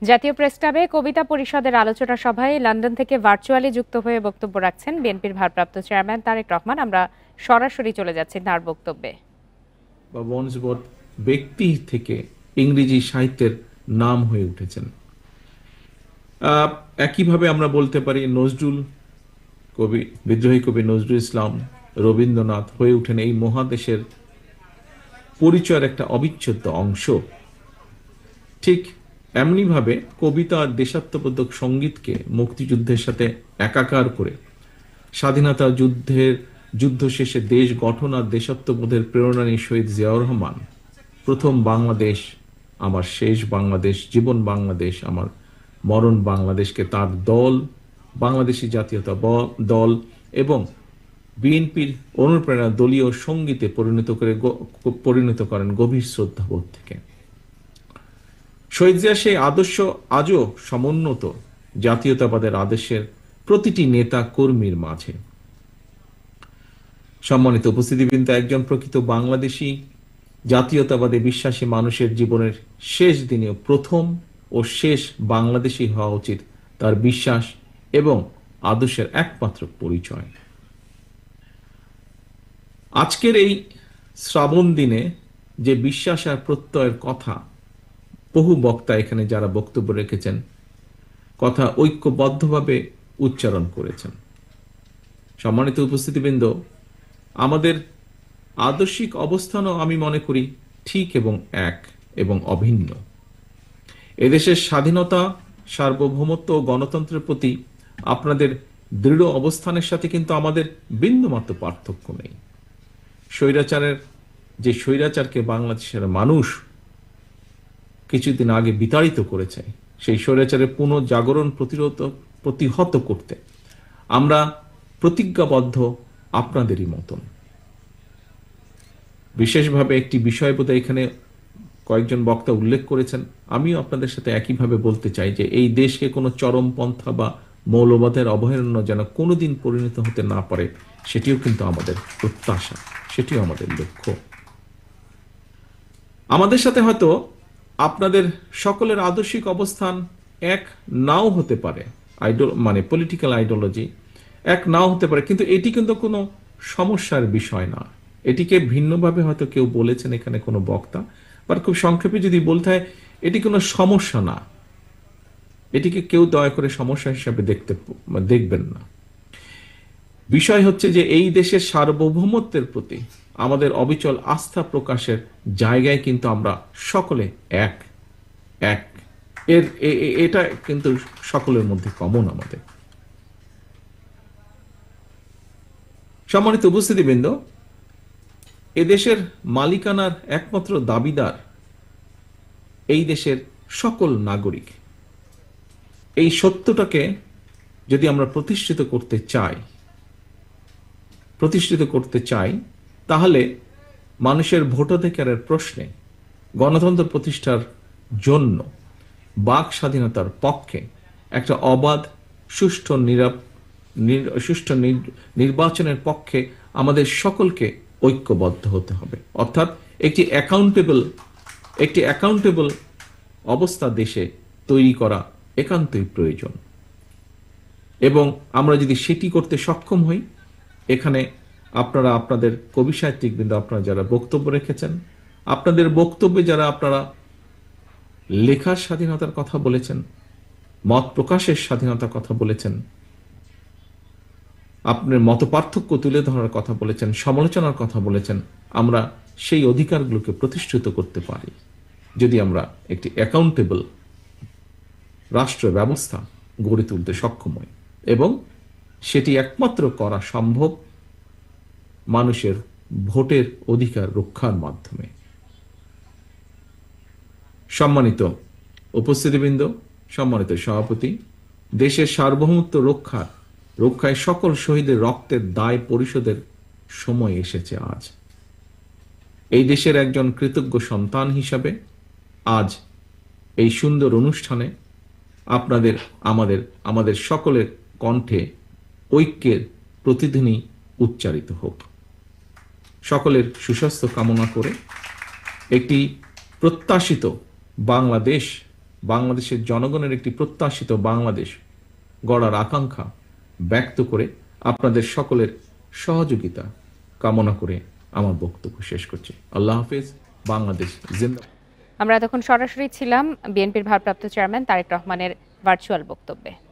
জাতীয় প্রেস ক্লাবে কবিতা পরিষদের আলোচনা সভায় লন্ডন থেকে ভার্চুয়ালি যুক্ত হয়ে বক্তব্য রাখছেন বিএনপির ভারপ্রাপ্ত চেয়ারম্যান তারেক রহমান। আমরা সরাসরি চলে যাচ্ছি তার বক্তব্যে। ব্যক্তি থেকে ইংরেজি সাহিত্যের নাম হয়ে উঠেছেন। একইভাবে আমরা বলতে পারি নজরুল কবি, বিদ্রোহী কবি নজরুল ইসলাম, রবীন্দ্রনাথ হয়ে উঠেন এই মহাদেশের পরিচয়ের একটা অবিচ্ছেদ্য অংশ। ঠিক এমনিভাবে কবিতা আর দেশাত্মবোধক সঙ্গীতকে মুক্তিযুদ্ধের সাথে একাকার করে স্বাধীনতা যুদ্ধ শেষে দেশ গঠন আর দেশাত্মবোধের প্রেরণা নিয়ে শহীদ জিয়াউর রহমান প্রথম বাংলাদেশ আমার শেষ বাংলাদেশ, জীবন বাংলাদেশ আমার মরণ বাংলাদেশকে তার দল, বাংলাদেশী জাতীয়তা দল এবং বিএনপির অনুপ্রেরণা দলীয় সঙ্গীতে পরিণত করেন গভীর শ্রদ্ধাবোধ থেকে। শহীদ জিয়া সেই আদর্শ আজও সমুন্নত জাতীয়তাবাদের আদর্শের প্রতিটি নেতা কর্মীর মাঝে। সম্মানিত উপস্থিতিবৃন্দ, একজন প্রকৃত বাংলাদেশী জাতীয়তাবাদে বিশ্বাসী মানুষের জীবনের শেষ দিনেও প্রথম ও শেষ বাংলাদেশী হওয়া উচিত তার বিশ্বাস এবং আদর্শের একমাত্র পরিচয়। আজকের এই শ্রাবণ দিনে যে বিশ্বাস আর প্রত্যয়ের কথা বহু বক্তা এখানে যারা বক্তব্য রেখেছেন কথা ঐক্যবদ্ধভাবে উচ্চারণ করেছেন। সম্মানিত উপস্থিতিবৃন্দ, আমাদের আদর্শিক অবস্থানও আমি মনে করি ঠিক এবং এক এবং অভিন্ন। এদেশের স্বাধীনতা, সার্বভৌমত্ব ও গণতন্ত্রের প্রতি আপনাদের দৃঢ় অবস্থানের সাথে কিন্তু আমাদের বিন্দুমাত্র পার্থক্য নেই। স্বৈরাচারকে বাংলাদেশের মানুষ কিছুদিন আগে বিতাড়িত করেছে, সেই স্বৈরাচারের পুনঃজাগরণ প্রতিহত করতে আমরা প্রতিজ্ঞাবদ্ধ আপনাদেরই মতন। বিশেষভাবে একটি বিষয় বোধহয় এখানে কয়েকজন বক্তা উল্লেখ করেছেন, আমিও আপনাদের সাথে একইভাবে বলতে চাই যে এই দেশকে কোনো চরমপন্থা বা মৌলবাদের অভয়ারণ্য যেন কোনোদিন পরিণত হতে না পারে, সেটিও কিন্তু আমাদের প্রত্যাশা, সেটিও আমাদের লক্ষ্য। আমাদের সাথে হয়তো আপনাদের সকলের আদর্শিক অবস্থান এক নাও হতে পারে, পলিটিক্যাল আইডিওলজি এক নাও হতে পারে, কিন্তু এটি কিন্তু কোনো সমস্যার বিষয় না। এটিকে ভিন্নভাবে হয়তো কেউ বলেছেন এখানে কোনো বক্তা, বা খুব সংক্ষেপে যদি বলতে হয়, এটি কোনো সমস্যা না। এটিকে কেউ দয়া করে সমস্যা হিসাবে দেখবেন না। বিষয় হচ্ছে যে এই দেশের সার্বভৌমত্বের প্রতি আমাদের অবিচল আস্থা প্রকাশের জায়গায় কিন্তু আমরা সকলে এক। এটা কিন্তু সকলের মধ্যে কমন আমাদের। সম্মানিত উপস্থিতিবৃন্দ, এদেশের মালিকানার একমাত্র দাবিদার এই দেশের সকল নাগরিক। এই সত্যটাকে যদি আমরা প্রতিষ্ঠিত করতে চাই তাহলে মানুষের ভোটাধিকারের প্রশ্নে গণতন্ত্র প্রতিষ্ঠার জন্য বাক স্বাধীনতার পক্ষে একটা অবাধ সুষ্ঠু নির্বাচনের পক্ষে আমাদের সকলকে ঐক্যবদ্ধ হতে হবে। অর্থাৎ একটি অ্যাকাউন্টেবল অবস্থা দেশে তৈরি করা একান্তই প্রয়োজন, এবং আমরা যদি সেটি করতে সক্ষম হই, এখানে আপনারা আপনাদের কবি সাহিত্যিকবৃন্দ আপনারা যারা বক্তব্য রেখেছেন, আপনাদের বক্তব্যে যারা আপনারা লেখার স্বাধীনতার কথা বলেছেন, মত প্রকাশের স্বাধীনতার কথা বলেছেন, আপনার মত পার্থক্য তুলে ধরার কথা বলেছেন, সমালোচনার কথা বলেছেন, আমরা সেই অধিকারগুলোকে প্রতিষ্ঠিত করতে পারি যদি আমরা একটি অ্যাকাউন্টেবল রাষ্ট্র ব্যবস্থা গড়ে তুলতে সক্ষম হই, এবং সেটি একমাত্র করা সম্ভব মানুষের ভোটের অধিকার রক্ষার মাধ্যমে। সম্মানিত উপস্থিতিবৃন্দ, সম্মানিত সভাপতি, দেশের সার্বভৌমত্ব রক্ষায় সকল শহীদের রক্তের দায় পরিশোধের সময় এসেছে আজ। এই দেশের একজন কৃতজ্ঞ সন্তান হিসাবে আজ এই সুন্দর অনুষ্ঠানে আমাদের সকলের কণ্ঠে ঐক্যের প্রতিধ্বনি উচ্চারিত হোক। সকলের সুস্বাস্থ্য কামনা করে একটি প্রত্যাশিত বাংলাদেশ বাংলাদেশের জনগণের একটি প্রত্যাশিত বাংলাদেশ গড়ার আকাঙ্ক্ষা ব্যক্ত করে আপনাদের সকলের সহযোগিতা কামনা করে আমার বক্তব্য শেষ করছি। আল্লাহ হাফেজ। বাংলাদেশ জিন্দাবাদ। আমরা এতক্ষণ সরাসরি ছিলাম বিএনপির ভারপ্রাপ্ত চেয়ারম্যান তারেক রহমানের ভার্চুয়াল বক্তব্যে।